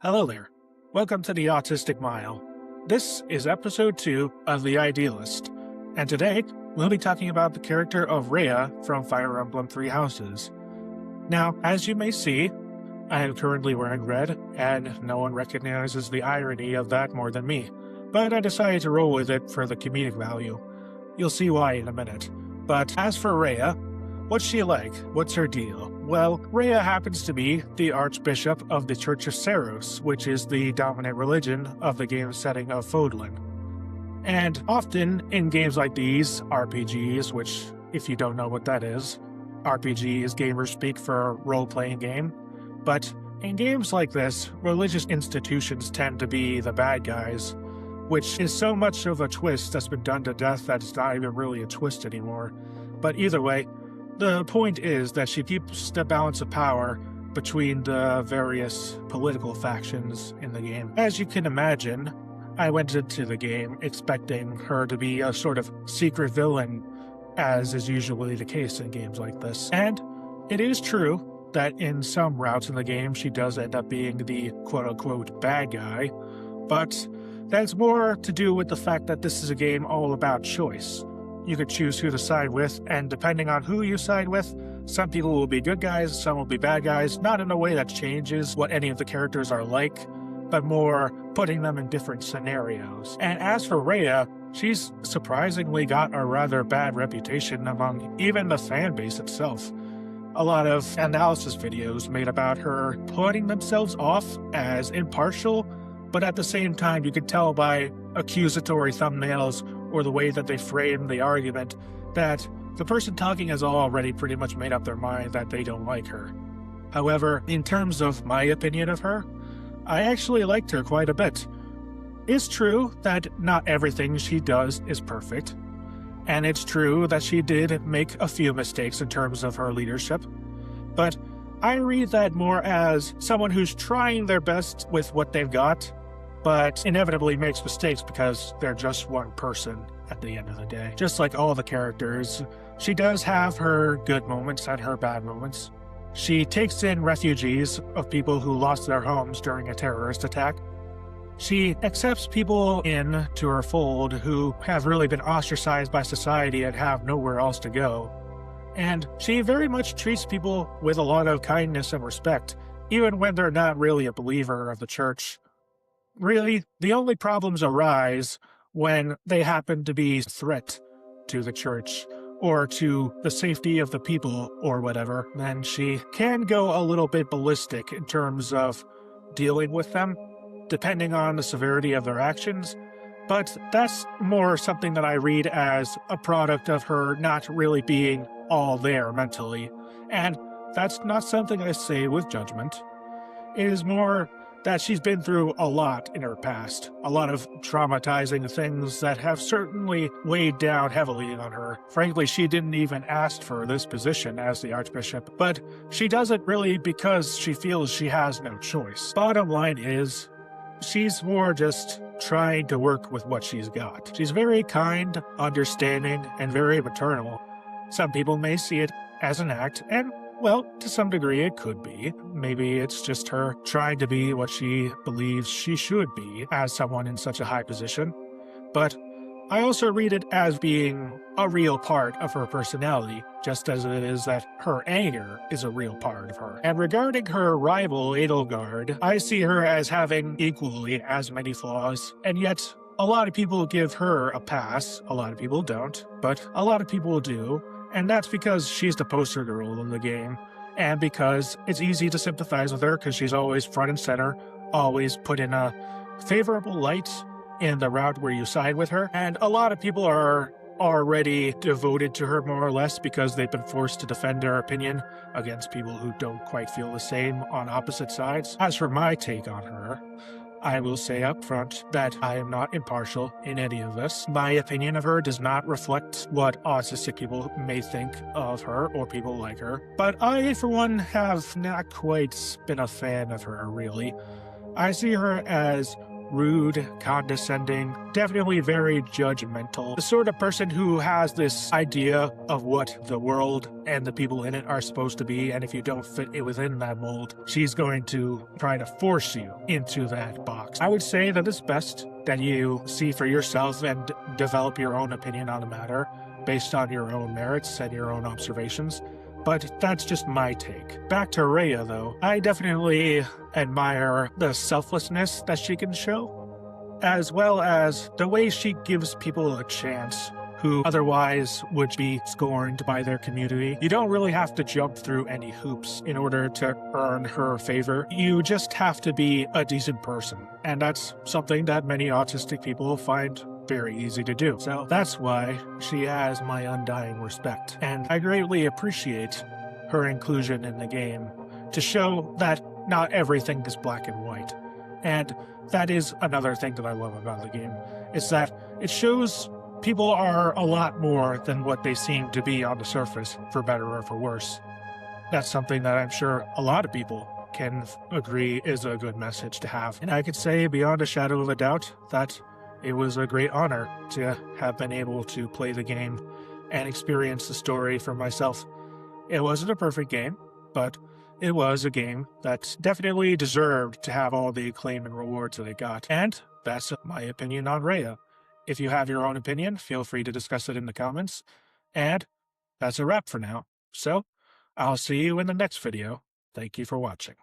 Hello there. Welcome to the Autistic Mile. This is episode 2 of the Ideal-ist, and today we'll be talking about the character of Rhea from Fire Emblem Three Houses. Now, as you may see, I am currently wearing red, and no one recognizes the irony of that more than me, but I decided to roll with it for the comedic value. You'll see why in a minute. But as for Rhea, what's she like? What's her deal? Well, Rhea happens to be the Archbishop of the Church of Seros, which is the dominant religion of the game setting of Fodlan. And often in games like these, RPGs, which if you don't know what that is, RPG is gamers speak for a role-playing game, but in games like this, religious institutions tend to be the bad guys, which is so much of a twist that's been done to death that it's not even really a twist anymore. But either way, the point is that she keeps the balance of power between the various political factions in the game. As you can imagine, I went into the game expecting her to be a sort of secret villain, as is usually the case in games like this. And it is true that in some routes in the game she does end up being the quote-unquote bad guy, but that's more to do with the fact that this is a game all about choice. You could choose who to side with, and depending on who you side with, some people will be good guys, some will be bad guys, not in a way that changes what any of the characters are like, but more putting them in different scenarios. And as for Rhea, she's surprisingly got a rather bad reputation among even the fan base itself. A lot of analysis videos made about her putting themselves off as impartial, but at the same time you could tell by accusatory thumbnails or the way that they frame the argument that the person talking has already pretty much made up their mind that they don't like her. However, in terms of my opinion of her, I actually liked her quite a bit. It's true that not everything she does is perfect, and it's true that she did make a few mistakes in terms of her leadership, but I read that more as someone who's trying their best with what they've got, but inevitably makes mistakes because they're just one person at the end of the day. Just like all the characters, she does have her good moments and her bad moments. She takes in refugees of people who lost their homes during a terrorist attack. She accepts people in to her fold who have really been ostracized by society and have nowhere else to go. And she very much treats people with a lot of kindness and respect, even when they're not really a believer of the church. Really, the only problems arise when they happen to be a threat to the church or to the safety of the people or whatever. Then she can go a little bit ballistic in terms of dealing with them, depending on the severity of their actions. But that's more something that I read as a product of her not really being all there mentally. And that's not something I say with judgment. It is more that she's been through a lot in her past, a lot of traumatizing things that have certainly weighed down heavily on her. Frankly, she didn't even ask for this position as the Archbishop, but she does it really because she feels she has no choice. Bottom line is, she's more just trying to work with what she's got. She's very kind, understanding, and very maternal. Some people may see it as an act, and well, to some degree it could be. Maybe it's just her trying to be what she believes she should be as someone in such a high position. But I also read it as being a real part of her personality, just as it is that her anger is a real part of her. And regarding her rival, Edelgard, I see her as having equally as many flaws, and yet a lot of people give her a pass. A lot of people don't, but a lot of people do. And that's because she's the poster girl in the game, and because it's easy to sympathize with her because she's always front and center, always put in a favorable light in the route where you side with her. And a lot of people are already devoted to her more or less because they've been forced to defend their opinion against people who don't quite feel the same on opposite sides. As for my take on her, I will say up front that I am not impartial in any of this. My opinion of her does not reflect what autistic people may think of her or people like her. But I, for one, have not quite been a fan of her, really. I see her as rude, condescending, definitely very judgmental. The sort of person who has this idea of what the world and the people in it are supposed to be, and if you don't fit it within that mold, she's going to try to force you into that box. I would say that it's best that you see for yourself and develop your own opinion on the matter based on your own merits and your own observations. But that's just my take. Back to Rhea, though. I definitely admire the selflessness that she can show, as well as the way she gives people a chance who otherwise would be scorned by their community. You don't really have to jump through any hoops in order to earn her favor. You just have to be a decent person. And that's something that many autistic people find very easy to do. So that's why she has my undying respect. And I greatly appreciate her inclusion in the game to show that not everything is black and white. And that is another thing that I love about the game, is that it shows people are a lot more than what they seem to be on the surface, for better or for worse. That's something that I'm sure a lot of people can agree is a good message to have. And I could say beyond a shadow of a doubt that it was a great honor to have been able to play the game and experience the story for myself. It wasn't a perfect game, but it was a game that definitely deserved to have all the acclaim and rewards that it got. And that's my opinion on Rhea. If you have your own opinion, feel free to discuss it in the comments. And that's a wrap for now. So, I'll see you in the next video. Thank you for watching.